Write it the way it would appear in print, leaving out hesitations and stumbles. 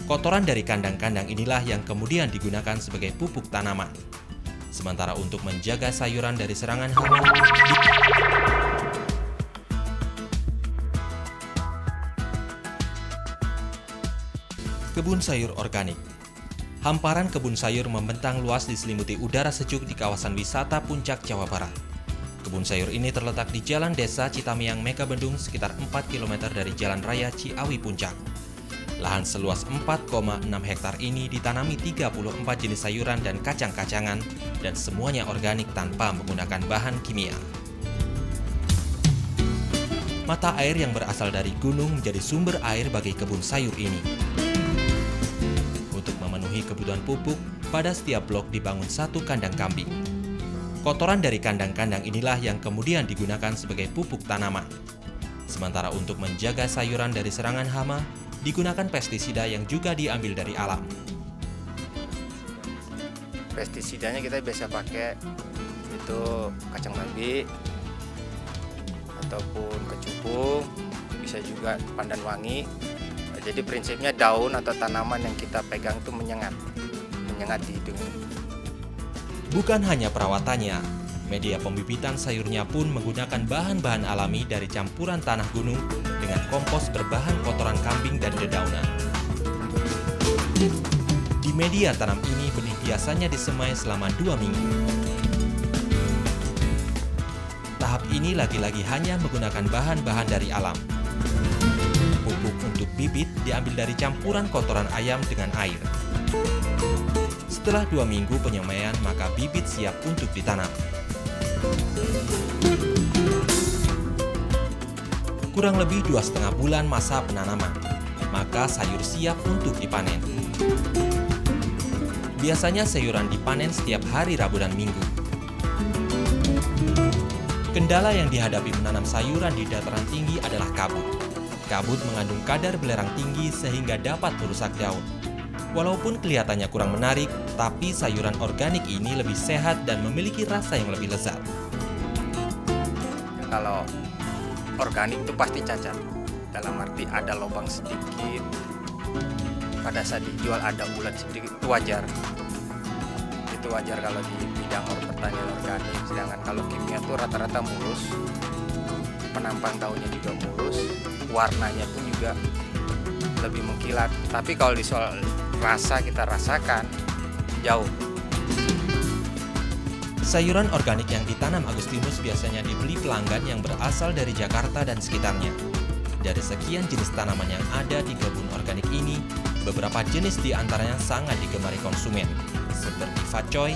Kotoran dari kandang-kandang inilah yang kemudian digunakan sebagai pupuk tanaman. Sementara untuk menjaga sayuran dari serangan hama, kebun sayur organik. Hamparan kebun sayur membentang luas diselimuti udara sejuk di kawasan wisata Puncak, Jawa Barat. Kebun sayur ini terletak di Jalan Desa Citamiang, Megabendung, sekitar 4 km dari Jalan Raya Ciawi Puncak. Lahan seluas 4,6 hektar ini ditanami 34 jenis sayuran dan kacang-kacangan, dan semuanya organik tanpa menggunakan bahan kimia. Mata air yang berasal dari gunung menjadi sumber air bagi kebun sayur ini. Untuk memenuhi kebutuhan pupuk, pada setiap blok dibangun satu kandang kambing. Kotoran dari kandang-kandang inilah yang kemudian digunakan sebagai pupuk tanaman. Sementara untuk menjaga sayuran dari serangan hama, digunakan pestisida yang juga diambil dari alam. Pestisidanya kita biasa pakai itu kacang babi ataupun kecubung, bisa juga pandan wangi. Jadi prinsipnya daun atau tanaman yang kita pegang itu menyengat di hidung. Bukan hanya perawatannya, media pembibitan sayurnya pun menggunakan bahan-bahan alami dari campuran tanah gunung dengan kompos berbahan kotoran kambing dan dedaunan. Di media tanam ini benih biasanya disemai selama 2 minggu. Tahap ini lagi-lagi hanya menggunakan bahan-bahan dari alam. Pupuk untuk bibit diambil dari campuran kotoran ayam dengan air. Setelah 2 minggu penyemaian, maka bibit siap untuk ditanam. Kurang lebih 2,5 bulan masa penanaman, maka sayur siap untuk dipanen. Biasanya sayuran dipanen setiap hari Rabu dan Minggu. Kendala yang dihadapi menanam sayuran di dataran tinggi adalah kabut. Kabut mengandung kadar belerang tinggi sehingga dapat merusak daun. Walaupun kelihatannya kurang menarik, tapi sayuran organik ini lebih sehat dan memiliki rasa yang lebih lezat. Kalau organik itu pasti cacat, dalam arti ada lubang sedikit, pada saat dijual ada ulat sedikit, itu wajar. Itu wajar kalau di bidang pertanian organik. Sedangkan kalau kimia itu rata-rata mulus, penampang daunnya juga mulus, warnanya pun juga lebih mengkilat. Tapi kalau di soal rasa, kita rasakan jauh. Sayuran organik yang ditanam Agustinus biasanya dibeli pelanggan yang berasal dari Jakarta dan sekitarnya. Dari sekian jenis tanaman yang ada di kebun organik ini, beberapa jenis di antaranya sangat digemari konsumen, seperti facoy,